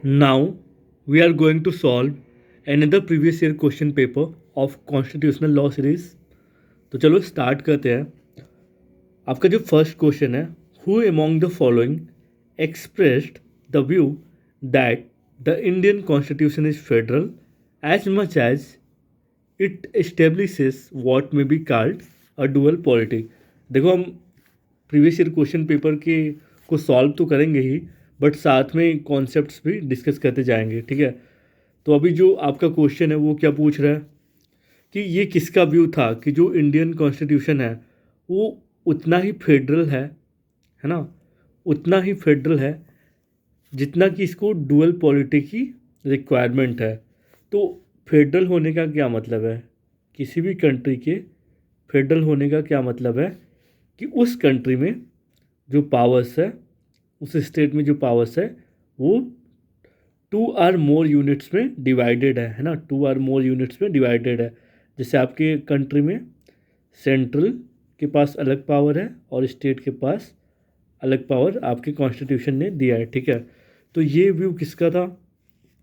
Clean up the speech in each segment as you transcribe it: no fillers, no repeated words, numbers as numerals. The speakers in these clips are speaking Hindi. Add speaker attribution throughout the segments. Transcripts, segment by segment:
Speaker 1: Now we are going to solve another previous year question paper of constitutional law series. तो चलो स्टार्ट करते हैं. आपका जो फर्स्ट क्वेश्चन है, who among the following expressed the view that the Indian constitution is federal as much as it establishes what may be called a dual polity. देखो, हम प्रीवियस ईयर क्वेश्चन पेपर के को सॉल्व तो करेंगे ही, बट साथ में कॉन्सेप्ट्स भी डिस्कस करते जाएंगे. ठीक है. तो अभी जो आपका क्वेश्चन है वो क्या पूछ रहा है कि ये किसका व्यू था कि जो इंडियन कॉन्स्टिट्यूशन है वो उतना ही फेडरल है ना, उतना ही फेडरल है जितना कि इसको डुअल पॉलिटी की रिक्वायरमेंट है. तो फेडरल होने का क्या मतलब है? किसी भी कंट्री के फेडरल होने का क्या मतलब है कि उस कंट्री में जो पावर्स है, उस स्टेट में जो पावर्स है वो 2 or more यूनिट्स में डिवाइडेड है ना, 2 or more यूनिट्स में डिवाइडेड है. जैसे आपके कंट्री में सेंट्रल के पास अलग पावर है और स्टेट के पास अलग पावर आपके कॉन्स्टिट्यूशन ने दिया है. ठीक है. तो ये व्यू किसका था?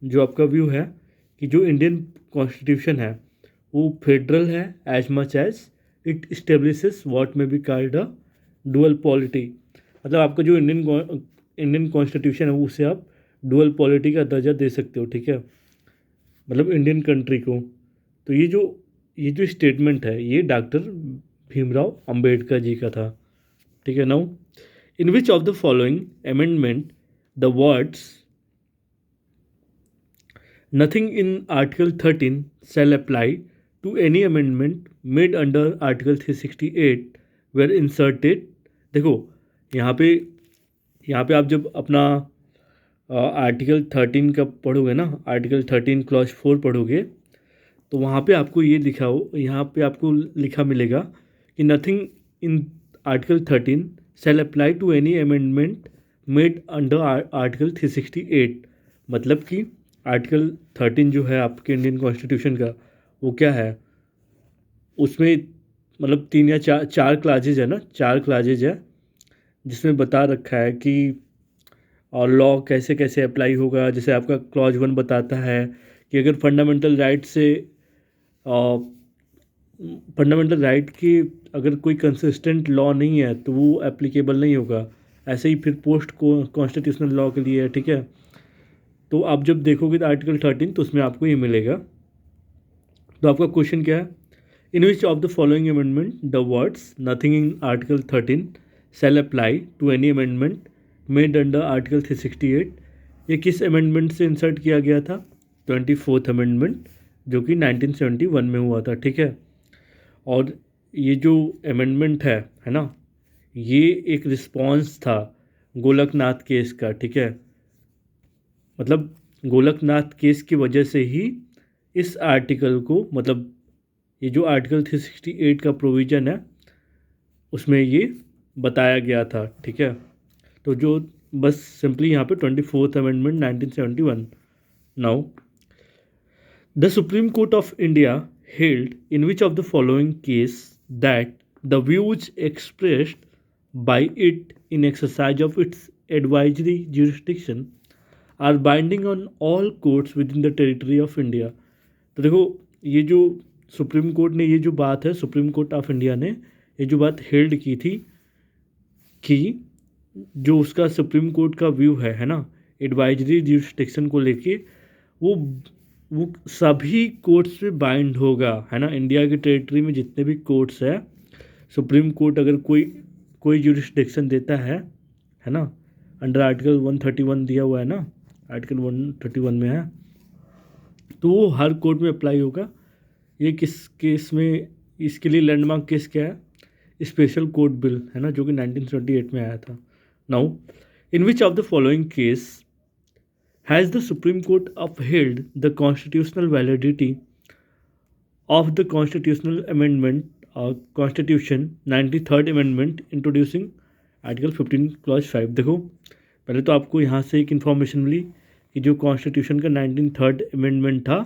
Speaker 1: जो आपका व्यू है कि जो इंडियन कॉन्स्टिट्यूशन है वो फेडरल है as much as it establishes what may be called a dual polity. मतलब आपका जो इंडियन कॉन्स्टिट्यूशन है उसे आप डुअल पॉलिटी का दर्जा दे सकते हो. ठीक है. मतलब इंडियन कंट्री को. तो ये जो स्टेटमेंट है ये डॉक्टर भीमराव अंबेडकर जी का था. ठीक है. Now in which of the following amendment the words nothing in article 13 shall apply to any amendment made under article 368 were inserted. देखो, यहाँ पे आप जब अपना आर्टिकल 13 का पढ़ोगे ना, आर्टिकल 13 क्लॉज 4 पढ़ोगे तो वहाँ पे आपको ये लिखा हो, यहाँ पे आपको लिखा मिलेगा कि nothing in article 13 shall apply to any amendment made under article 368. मतलब कि आर्टिकल 13 जो है आपके इंडियन कॉन्स्टिट्यूशन का वो क्या है, उसमें मतलब 3 या 4 क्लाजेज है ना, 4 क्लाजेज है जिसमें बता रखा है कि और लॉ कैसे कैसे अप्लाई होगा. जैसे आपका क्लॉज 1 बताता है कि अगर फंडामेंटल राइट की अगर कोई कंसिस्टेंट लॉ नहीं है तो वो एप्लीकेबल नहीं होगा. ऐसे ही फिर पोस्ट कॉन्स्टिट्यूशनल लॉ के लिए है. ठीक है. तो आप जब देखोगे तो आर्टिकल 13 तो उसमें आपको ये मिलेगा. तो आपका क्वेश्चन क्या है? In which of the following amendment the words nothing in article 13 shall apply to any amendment made under article 368. ये किस अमेंडमेंट से इंसर्ट किया गया था? 24th अमेंडमेंट, जो कि 1971 में हुआ था. ठीक है. और ये जो अमेंडमेंट है ना, ये एक रिस्पॉन्स था गोलकनाथ केस का. ठीक है. मतलब गोलकनाथ केस की वजह से ही इस आर्टिकल को, मतलब ये जो आर्टिकल 368 का प्रोविज़न है उसमें ये बताया गया था. ठीक है. तो जो बस सिंपली यहाँ पे 24th amendment 1971. Now the Supreme court of India held in which of the following case that the views expressed by it in exercise of its advisory jurisdiction are binding on all courts within the territory of India. तो देखो, ये जो सुप्रीम कोर्ट ने ये जो बात है, सुप्रीम कोर्ट ऑफ इंडिया ने ये जो बात हेल्ड की थी कि जो उसका सुप्रीम कोर्ट का व्यू है ना, एडवाइजरी जुरिस्डिक्शन को लेके वो सभी कोर्ट्स पे बाइंड होगा, है ना. इंडिया की टेरिटरी में जितने भी कोर्ट्स है, सुप्रीम कोर्ट अगर कोई जुरिस्डिक्शन देता है ना, अंडर आर्टिकल 131 दिया हुआ है ना, आर्टिकल 131 में है, तो वो हर कोर्ट में अप्लाई होगा. ये किस केस में, इसके लिए लैंडमार्क केस क्या है? स्पेशल कोर्ट बिल है ना, जो कि 1978 में आया था. Now in which of the following case has the Supreme Court upheld the constitutional validity of the constitutional amendment Constitution 93rd Amendment introducing Article 15 Clause 5. देखो, पहले तो आपको यहाँ से एक इन्फॉर्मेशन मिली कि जो कॉन्स्टिट्यूशन का 93rd अमेंडमेंट था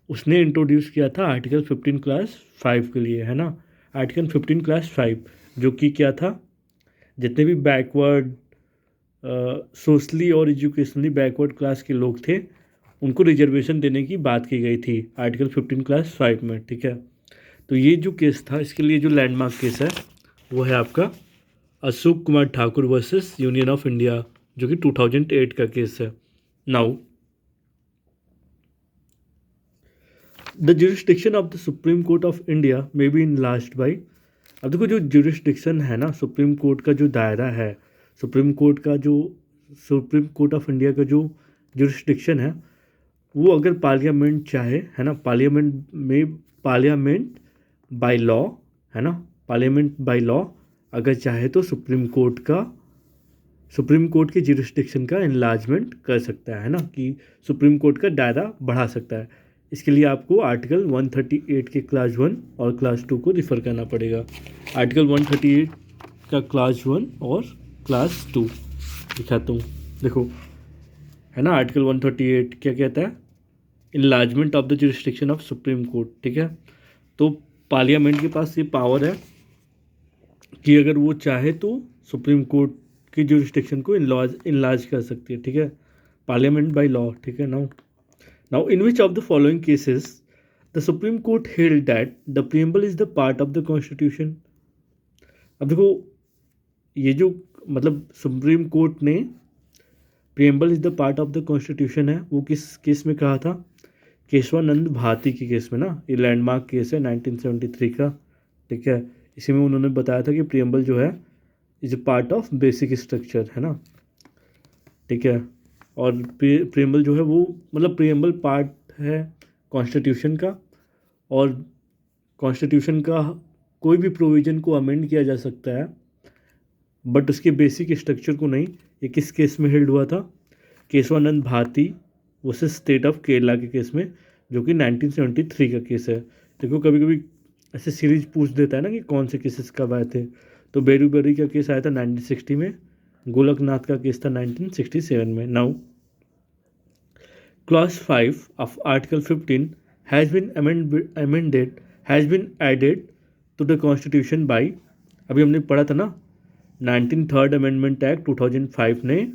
Speaker 1: उसने इंट्रोड्यूस किया था आर्टिकल 15 क्लास 5 के लिए, है ना. आर्टिकल 15 क्लास 5 जो कि क्या था, जितने भी बैकवर्ड सोशली और एजुकेशनली बैकवर्ड क्लास के लोग थे उनको रिजर्वेशन देने की बात की गई थी आर्टिकल 15 क्लास 5 में, ठीक है। तो ये जो केस था, इसके लिए जो लैंडमार्क केस है वो है आपका Ashok Kumar Thakur versus union of India, जो कि 2008 का केस है। Now the jurisdiction of the Supreme court of India may be enlarged by. अब देखो जो जुरिस्डिक्शन है ना, सुप्रीम कोर्ट का जो दायरा है, सुप्रीम कोर्ट ऑफ इंडिया का जो जुरिस्डिक्शन है, वो अगर पार्लियामेंट चाहे, है ना, पार्लियामेंट बाय लॉ, है ना, पार्लियामेंट बाय लॉ अगर चाहे तो सुप्रीम कोर्ट के जुरिस्डिक्शन का इनलार्जमेंट कर सकता है ना, कि सुप्रीम कोर्ट का दायरा बढ़ा सकता है। इसके लिए आपको आर्टिकल 138 के क्लास 1 और क्लास 2 को रिफ़र करना पड़ेगा। आर्टिकल 138 का क्लास 1 और क्लास 2 दिखाता हूँ, देखो, है ना। आर्टिकल 138 क्या कहता है? Enlargement of the jurisdiction of supreme court, ठीक है। तो पार्लियामेंट के पास ये पावर है कि अगर वो चाहे तो सुप्रीम कोर्ट की जुरिस्डिक्शन को इनलार्ज कर सकती है, ठीक है, पार्लियामेंट बाय लॉ, ठीक है। Now in which of the following cases the Supreme court held that the preamble is the part of the constitution. अब देखो, ये जो मतलब सुप्रीम कोर्ट ने preamble is the part of the constitution है, वो किस केस में कहा था? केशवानंद भारती के केस में ना। ये लैंडमार्क केस है 1973 का, ठीक है। इसी में उन्होंने बताया था कि प्रीएम्बल जो है is a part of basic structure, है ना, ठीक है। और प्रीएम्बल जो है वो मतलब प्रीएम्बल पार्ट है कॉन्स्टिट्यूशन का, और कॉन्स्टिट्यूशन का कोई भी प्रोविज़न को अमेंड किया जा सकता है, बट उसके बेसिक स्ट्रक्चर को नहीं। ये किस केस में हेल्ड हुआ था? Kesavananda Bharati versus state of Kerala के केस में, जो कि 1973 का केस है। देखो, कभी कभी ऐसे सीरीज पूछ देता है ना कि कौन से केसेस कब आए थे। तो बेरूबेरी का केस आया था 1960 में, गोलकनाथ का केस था 1967 में। Now clause 5 of article 15 has been added to the constitution by, अभी हमने पढ़ा था ना, 19 अमेंडमेंट एक्ट 2005 ने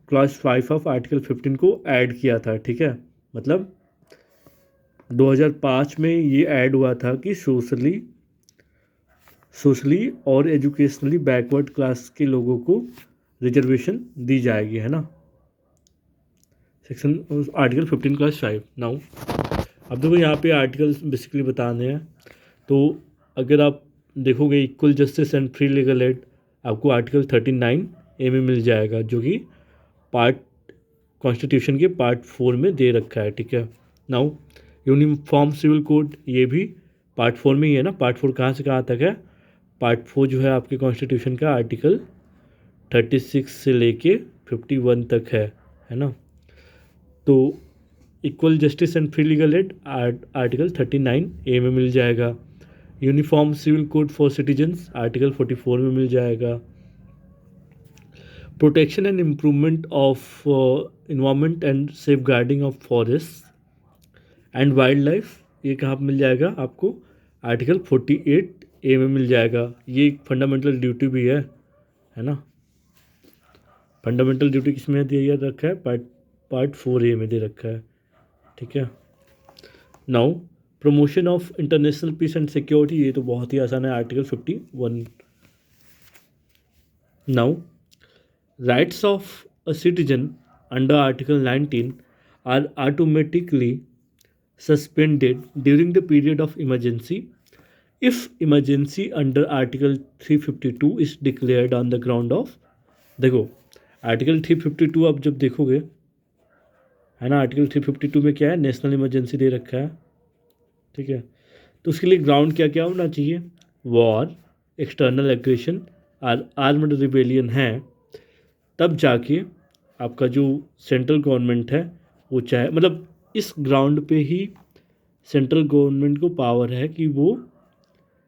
Speaker 1: क्लॉज 5 ऑफ आर्टिकल 15 को ऐड किया था, ठीक है। मतलब 2005 में ये ऐड हुआ था कि सोशली और एजुकेशनली बैकवर्ड क्लास के लोगों को रिजर्वेशन दी जाएगी, है ना, सेक्शन आर्टिकल 15 क्लास 5। नाउ अब देखो यहाँ पे आर्टिकल्स बेसिकली बताने हैं। तो अगर आप देखोगे equal justice and free legal add, आपको आर्टिकल 39A में मिल जाएगा, जो कि कॉन्स्टिट्यूशन के पार्ट 4 में दे रखा है, ठीक है। नाउ यूनिफॉर्म सिविल कोड, ये भी पार्ट 4 में ही है ना। पार्ट 4 कहाँ से कहाँ तक है? पार्ट 4 जो है आपके कॉन्स्टिट्यूशन का आर्टिकल 36 से लेके 51 तक है ना। तो equal justice and free legal aid article 39A में मिल जाएगा। Uniform civil code for citizens article 44 में मिल जाएगा। Protection and improvement of environment and safeguarding of forest and wildlife, ये कहाँ पर मिल जाएगा आपको? आर्टिकल 48A में मिल जाएगा। ये एक फंडामेंटल ड्यूटी भी है ना। फंडामेंटल ड्यूटी किस में दिया रखा है? पार्ट 4A में दे रखा है, ठीक है। Now promotion of international peace and security, ये तो बहुत ही आसान है, article 51। Now rights of a citizen under article 19 are automatically suspended during the period of emergency if emergency under article 352 is declared on the ground of, देखो आर्टिकल 352 आप जब देखोगे, है ना, आर्टिकल 352 में क्या है? नेशनल इमरजेंसी दे रखा है, ठीक है। तो उसके लिए ग्राउंड क्या क्या होना चाहिए? वॉर, एक्सटर्नल एग्रेशन और आर्म्ड रिबेलियन है, तब जाके आपका जो सेंट्रल गवर्नमेंट है वो चाहे, मतलब इस ग्राउंड पे ही सेंट्रल गवर्नमेंट को पावर है कि वो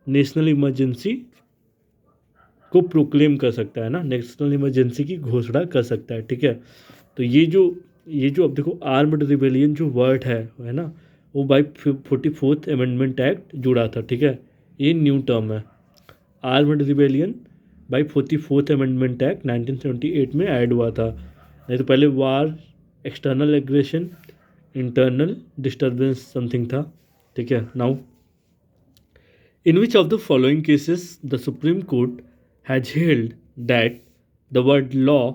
Speaker 1: नेशनल इमरजेंसी को प्रोक्लेम कर सकता है ना, नेशनल इमरजेंसी की घोषणा कर सकता है, ठीक है। तो ये जो अब देखो आर्म्ड रिबेलियन जो वर्ड है ना, वो बाई 44th अमेंडमेंट एक्ट जुड़ा था, ठीक है। ये न्यू टर्म है, आर्म्ड रिबेलियन भाई 44th अमेंडमेंट एक्ट 1978 में ऐड हुआ था। नहीं तो पहले war, external aggression, internal disturbance something था। ठीक है। Now in which of the following cases the Supreme Court has held that the word law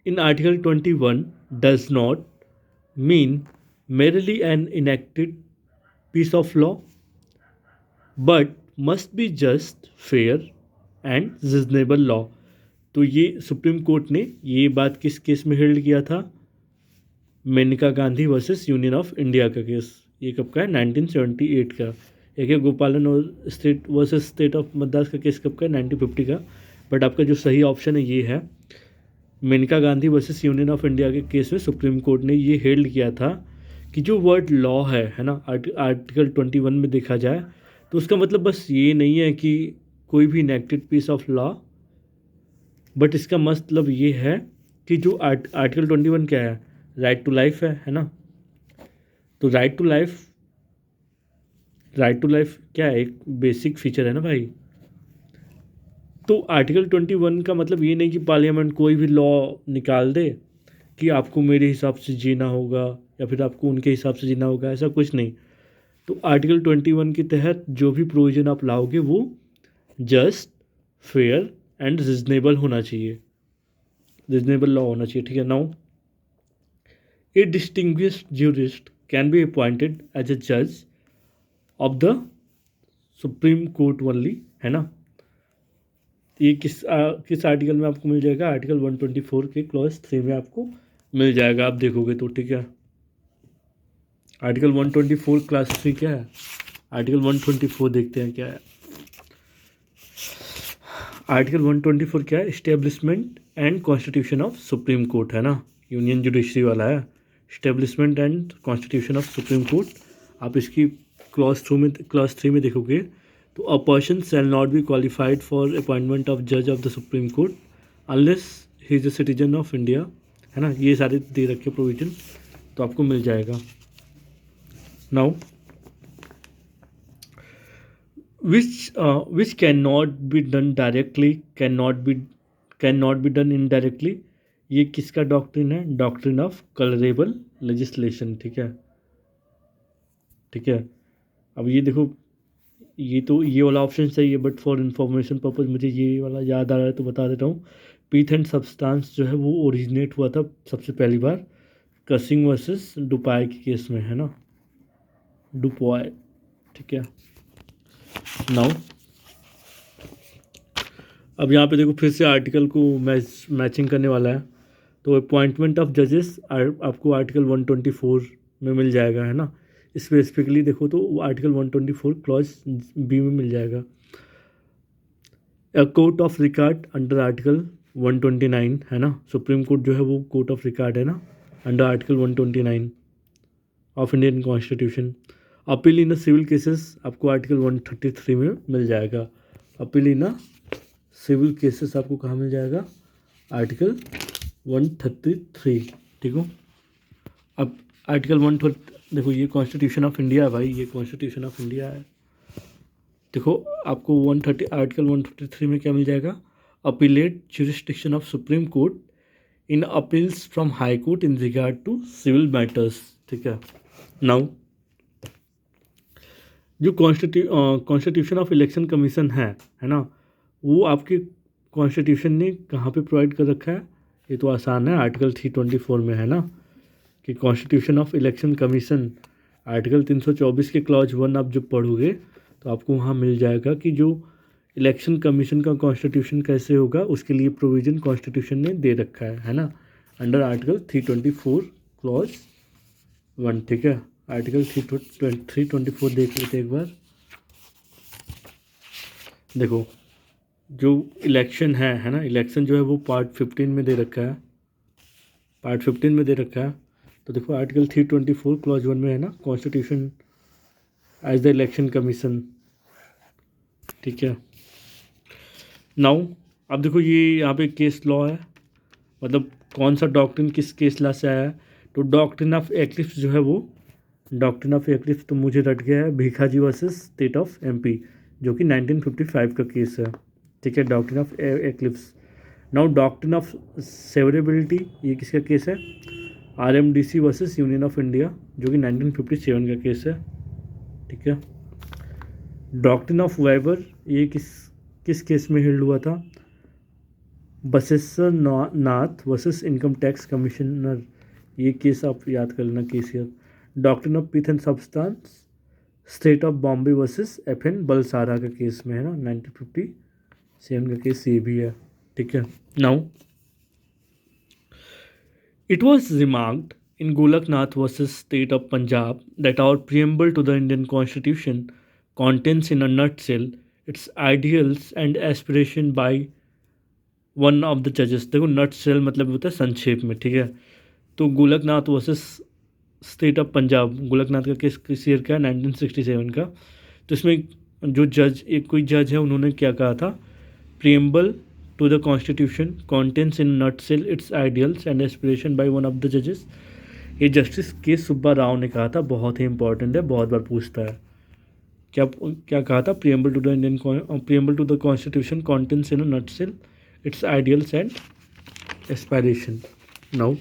Speaker 1: in Article 21 does not mean merely an enacted piece of law but must be just, fair and reasonable law। तो ये सुप्रीम कोर्ट ने ये बात किस केस में हेल्ड किया था? Maneka Gandhi versus union of India का केस। ये कब का है? 1978 का। एक है गोपालन और state versus state of Madras का केस कब का है? 1950 का। बट आपका जो सही ऑप्शन है ये है, Maneka Gandhi versus union of India के केस में सुप्रीम कोर्ट ने ये हेल्ड किया था कि जो वर्ड लॉ है ना, आर्टिकल 21 में देखा जाए तो उसका मतलब बस ये नहीं है कि कोई भी enacted piece of law, but इसका मतलब ये है कि जो आर्टिकल 21 क्या है? राइट टू लाइफ है ना। तो राइट टू लाइफ क्या है? एक बेसिक फीचर है ना भाई। तो आर्टिकल 21 का मतलब ये नहीं कि पार्लियामेंट कोई भी लॉ निकाल दे कि आपको मेरे हिसाब से जीना होगा या फिर आपको उनके हिसाब से जीना होगा, ऐसा कुछ नहीं। तो आर्टिकल 21 के तहत जो भी प्रोविज़न आप लाओगे वो जस्ट, फेयर एंड रिजनेबल होना चाहिए, रिजनेबल लॉ होना चाहिए। ठीक है। Now a distinguished jurist can be appointed as a जज of the Supreme Court only, है ना। ये किस आर्टिकल में आपको मिल जाएगा? आर्टिकल 124 के क्लॉज 3 में आपको मिल जाएगा, आप देखोगे तो। ठीक है। आर्टिकल 124 क्लास 3 क्या है? आर्टिकल 124 देखते हैं क्या है। आर्टिकल 124 क्या है? Establishment and constitution of supreme Court, है ना। यूनियन जुडिशरी वाला है। Establishment and constitution of supreme Court. आप इसकी क्लॉज 3 में देखोगे तो a person shall not be qualified for appointment of जज of the Supreme Court unless he is a citizen of India, है ना। ये सारे दे रखे प्रोविजन, तो आपको मिल जाएगा। Now which can not be done directly, can not be done indirectly. ये किसका डॉक्ट्रिन है? Doctrine of colourable legislation. ठीक है। ठीक है। अब ये देखो, ये तो ये वाला ऑप्शन सही है, बट फॉर इन्फॉर्मेशन पर्पज़ मुझे ये वाला याद आ रहा है तो बता देता हूँ। पीथ एंड सब्सटेंस जो है वो ओरिजिनेट हुआ था सबसे पहली बार क्रसिंग वर्सेस डुपाय के केस में, है ना, डुपॉय। ठीक है। नाउ अब यहाँ पे देखो फिर से आर्टिकल को मैचिंग करने वाला है। तो अपॉइंटमेंट ऑफ जजेस आपको आर्टिकल 124 में मिल जाएगा, है ना। स्पेसिफिकली देखो तो आर्टिकल 124 क्लॉज बी में मिल जाएगा। Court of record under article 129, है ना। सुप्रीम कोर्ट जो है वो कोर्ट ऑफ रिकॉर्ड है ना, under article 129 of Indian constitution. Appeal in civil cases आपको आर्टिकल 133 में मिल जाएगा। अपील इन सिविल केसेस आपको कहाँ मिल जाएगा? आर्टिकल 133। ठीक हो। अब आर्टिकल 130 देखो, ये कॉन्स्टिट्यूशन ऑफ इंडिया है भाई, ये कॉन्स्टिट्यूशन ऑफ इंडिया है। देखो आपको 130 आर्टिकल 133 में क्या मिल जाएगा? Appellate jurisdiction of supreme court in appeals from high court in regard to civil matters. ठीक है। नाउ जो कॉन्स्टिट्यूशन ऑफ इलेक्शन कमीशन है ना, वो आपके कॉन्स्टिट्यूशन ने कहाँ पे प्रोवाइड कर रखा है? ये तो आसान है, आर्टिकल 324 में, है ना, कि constitution of election commission article 324 के क्लॉज 1 आप जब पढ़ोगे तो आपको वहाँ मिल जाएगा कि जो इलेक्शन कमीशन का कॉन्स्टिट्यूशन कैसे होगा, उसके लिए प्रोविज़न कॉन्स्टिट्यूशन ने दे रखा है ना, अंडर आर्टिकल 324 क्लॉज 1। ठीक है। आर्टिकल 324 देख लेते एक बार। देखो जो इलेक्शन है ना, इलेक्शन जो है वो पार्ट 15 में दे रखा है, पार्ट 15 में दे रखा है। तो देखो आर्टिकल 324 क्लॉज 1 में है ना, constitution as the election commission. ठीक है। नाउ अब देखो ये यहाँ पे केस लॉ है, मतलब कौन सा डॉक्ट्रिन किस केस लॉ से आया है। तो डॉक्ट्रिन ऑफ एक्लिप्स जो है वो, डॉक्ट्रिन ऑफ एक्लिप्स तो मुझे रट गया है, Bhikaji versus state of MP, जो कि 1955 का केस है। ठीक है, doctrine of eclipse. Now doctrine of severability, ये किसका केस है? RMDC versus union of India, जो कि 1957 का केस है, ठीक है। डॉक्ट्रिन ऑफ वेबर, ये किस किस केस में हेल्ड हुआ था? Basheshar Nath versus income tax commissioner, ये केस आप याद कर लेना केस यार। Doctrine of pith and substance, state of Bombay versus FN Balsara का केस में है ना, 1957 का केस ये भी है, ठीक है। Now it was remarked in Golaknath versus State of Punjab that our preamble to the Indian Constitution contains in a nutshell its ideals and aspiration by one of the judges। देखो nutshell मतलब होता है संक्षेप में, ठीक है। तो Golaknath versus state of Punjab, Golaknath का केस किस ईयर का है? 1967 का। तो इसमें जो जज, एक कोई जज है, उन्होंने क्या कहा था? Preamble to the constitution contents in nutshell its ideals and aspiration by one of the जजेस। ये जस्टिस के सुब्बा राव ने कहा था, बहुत ही इंपॉर्टेंट है, बहुत बार पूछता है। क्या क्या कहा था? Preamble to the constitution contents in nutshell its ideals and aspiration. Now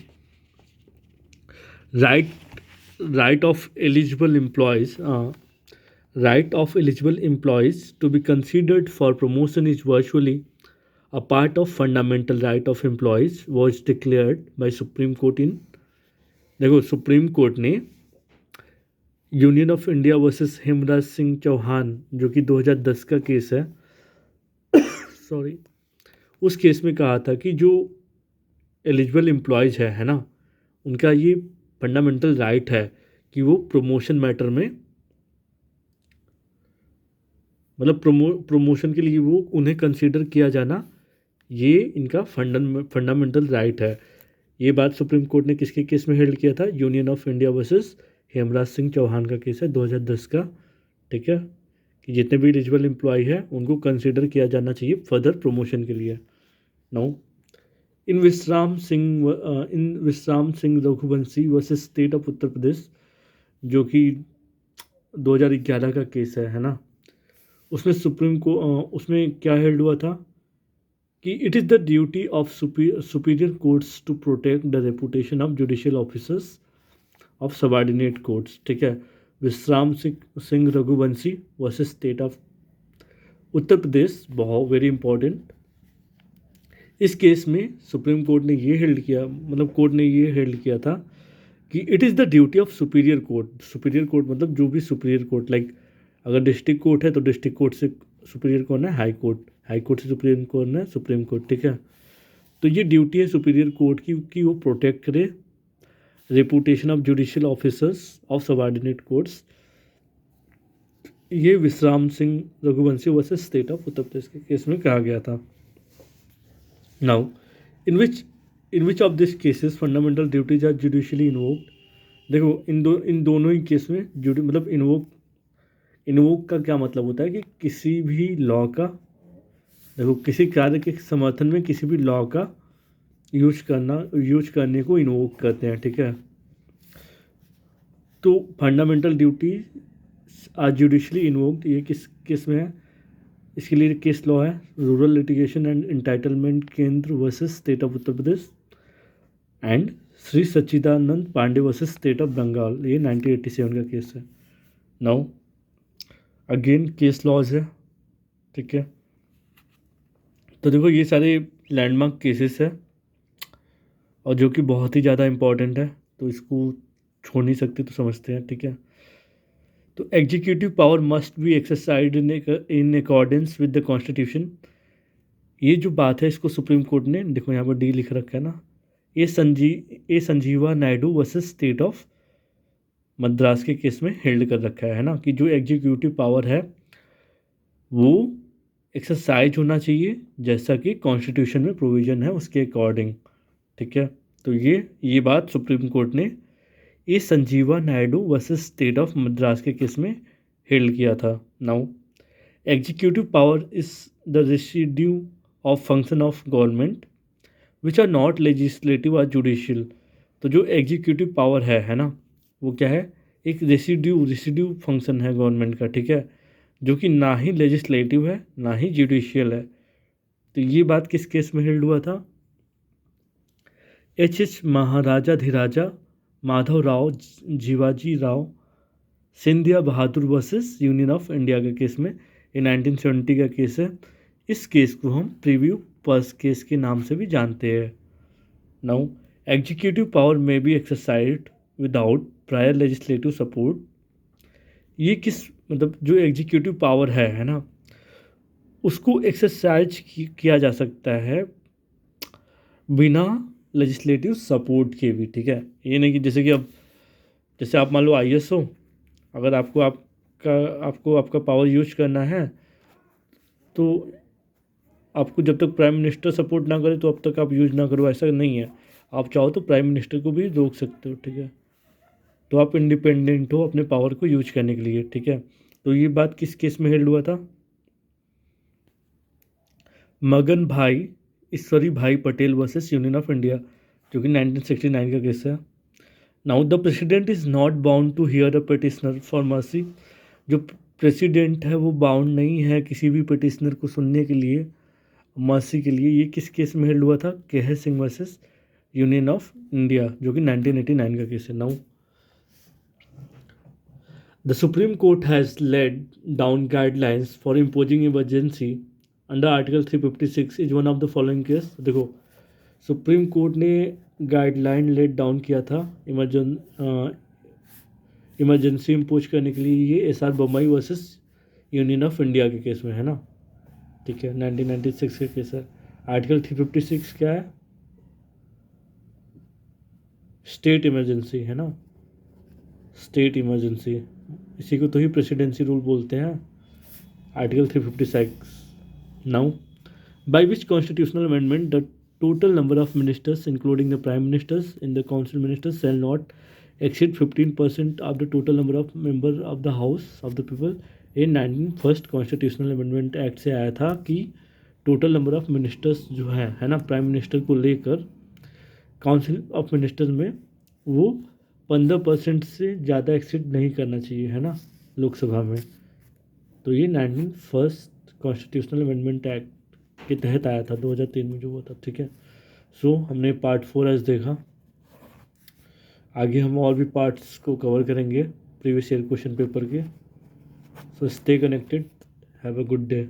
Speaker 1: right of eligible employees right of eligible employees to be considered for promotion is virtually a part of fundamental right of employees was declared by Supreme Court in, देखो सुप्रीम कोर्ट ने union of India versus Hemraj Singh Chauhan, जो कि 2010 का केस है सॉरी, उस केस में कहा था कि जो एलिजिबल एम्प्लॉयज़ है ना, उनका ये फंडामेंटल राइट है कि वो प्रमोशन मैटर में, मतलब प्रमोशन के लिए वो उन्हें कंसीडर किया जाना, ये इनका फंडामेंटल राइट है। ये बात सुप्रीम कोर्ट ने किसके केस में हेल्ड किया था? Union of India versus Hemraj Singh Chauhan का केस है 2010 का, ठीक है। कि जितने भी एलिजिबल एम्प्लॉय है उनको कंसीडर किया जाना चाहिए फर्दर प्रमोशन के लिए। Now in Vishram Singh Raghuvanshi versus state of Uttar Pradesh, जो कि 2011 का केस है ना, उसमें उसमें क्या हेल्ड हुआ था कि it is the duty of superior courts to protect the reputation of judicial officers of subordinate courts, ठीक है। Vishram Singh Raghuvanshi versus state of Uttar Pradesh, बहुत वेरी इंपॉर्टेंट। इस केस में सुप्रीम कोर्ट ने ये हेल्ड किया, मतलब कोर्ट ने ये हेल्ड किया था कि it is the duty of superior court. Superior court मतलब जो भी सुपीरियर कोर्ट, लाइक अगर डिस्ट्रिक्ट कोर्ट है तो डिस्ट्रिक्ट कोर्ट से सुपीरियर कौन है? High court. हाई कोर्ट से सुप्रीम कौन है? सुप्रीम कोर्ट, ठीक है। तो ये ड्यूटी है सुपीरियर कोर्ट की कि वो प्रोटेक्ट करे reputation of judicial officers of subordinate courts. ये Vishram Singh Raghuvanshi versus state of Uttar Pradesh के केस में कहा गया था। Now in which of this cases fundamental duties are judicially invoked. देखो इन दोनों ही केस में मतलब इन्वोक का क्या मतलब होता है कि किसी भी लॉ का, देखो किसी कार्य के समर्थन में किसी भी लॉ का यूज करने को इन्वोक करते हैं, ठीक है। तो fundamental duty are judicially invoked, ये किस केस में है? इसके लिए केस लॉ है rural litigation and entitlement Kendra versus state of Uttar Pradesh and Shri Sachidanand Pandey versus state of Bengal, ये 1987 का केस है। नाउ अगेन केस लॉज है, ठीक है। तो देखो ये सारे लैंडमार्क केसेस है और जो कि बहुत ही ज़्यादा इम्पॉर्टेंट है, तो इसको छोड़ नहीं सकते, तो समझते हैं, ठीक है। तो executive power must be exercised in accordance with the constitution. ये जो बात है इसको सुप्रीम कोर्ट ने, देखो यहाँ पर डी लिख रखा है ना, ये Sanjeeva Naidu versus state of Madras के केस में हेल्ड कर रखा है ना, कि जो एग्जीक्यूटिव पावर है वो एक्सरसाइज होना चाहिए जैसा कि कॉन्स्टिट्यूशन में प्रोविज़न है उसके अकॉर्डिंग, ठीक है। तो ये बात सुप्रीम कोर्ट ने ये Sanjeeva Naidu versus state of Madras के केस में हेल्ड किया था। Now executive power is the residue of function of government which are not legislative और जुडिशियल। तो जो एग्जीक्यूटिव पावर है ना, वो क्या है? एक रेसिड्यू फंक्शन है गवर्नमेंट का, ठीक है, जो कि ना ही लेजिस्लेटिव है ना ही जुडिशियल है, तो ये बात किस केस में हेल्ड हुआ था? H Maharajadhiraja Madhav Rao Jivaji Rao Scindia Bahadur versus union of India के केस में, ये 1970 का केस है। इस केस को हम प्रीव्यू पर्स केस के नाम से भी जानते हैं। नाउ एग्जीक्यूटिव पावर में B exercised without prior legislative support. ये किस मतलब जो एग्जीक्यूटिव पावर है ना, उसको एक्सरसाइज किया जा सकता है बिना लेजिस्लेटिव सपोर्ट के भी, ठीक है। ये नहीं कि जैसे कि अब जैसे आप मान लो IAS हो, अगर आपको आपका पावर यूज करना है तो आपको जब तक प्राइम मिनिस्टर सपोर्ट ना करे तो अब तक आप यूज ना करो, ऐसा नहीं है। आप चाहो तो प्राइम मिनिस्टर को भी रोक सकते हो, ठीक है। तो आप इंडिपेंडेंट हो अपने पावर को यूज करने के लिए, ठीक है। तो ये बात किस केस में हेल्ड हुआ था? मगन Bhai Ishwari Bhai Patel versus union of India, जो कि 1969 का केस है। Now the president is not bound to hear a petitioner for mercy. जो प्रेसिडेंट है वो बाउंड नहीं है किसी भी पिटिशनर को सुनने के लिए, मर्सी के लिए। ये किस केस में हेल्ड हुआ था? KH Singh versus union of India, जो कि 1989 का केस है। Now the Supreme court has laid down guidelines for imposing emergency under article 356 is one of the following case. देखो, सुप्रीम कोर्ट ने गाइडलाइन लेट डाउन किया था इमरजेंसी इम्पोज करने के लिए, ये SR Bombay versus union of India के केस में है ना, ठीक है। 1996 का केस है। आर्टिकल 356 क्या है? स्टेट इमरजेंसी है ना, स्टेट इमरजेंसी, इसी को तो ही प्रेसिडेंसी रूल बोलते हैं। Article 356। Now by which constitutional amendment the total number of ministers including the prime ministers in the council ministers shall not exceed 15% of the total number of member of the house of the people in 19 constitutional amendment act से आया था कि टोटल नंबर ऑफ मिनिस्टर्स जो है ना, प्राइम मिनिस्टर को लेकर काउंसिल ऑफ मिनिस्टर्स में वो 15% से ज़्यादा एक्सीड नहीं करना चाहिए, है ना, लोकसभा में। तो ये 19 कॉन्स्टिट्यूशनल अमेंडमेंट एक्ट के तहत आया था 2003 में जो हुआ था, ठीक है। सो हमने पार्ट 4 आज देखा। आगे हम और भी पार्ट्स को कवर करेंगे प्रीवियस ईयर क्वेश्चन पेपर के। So stay connected, have a good day.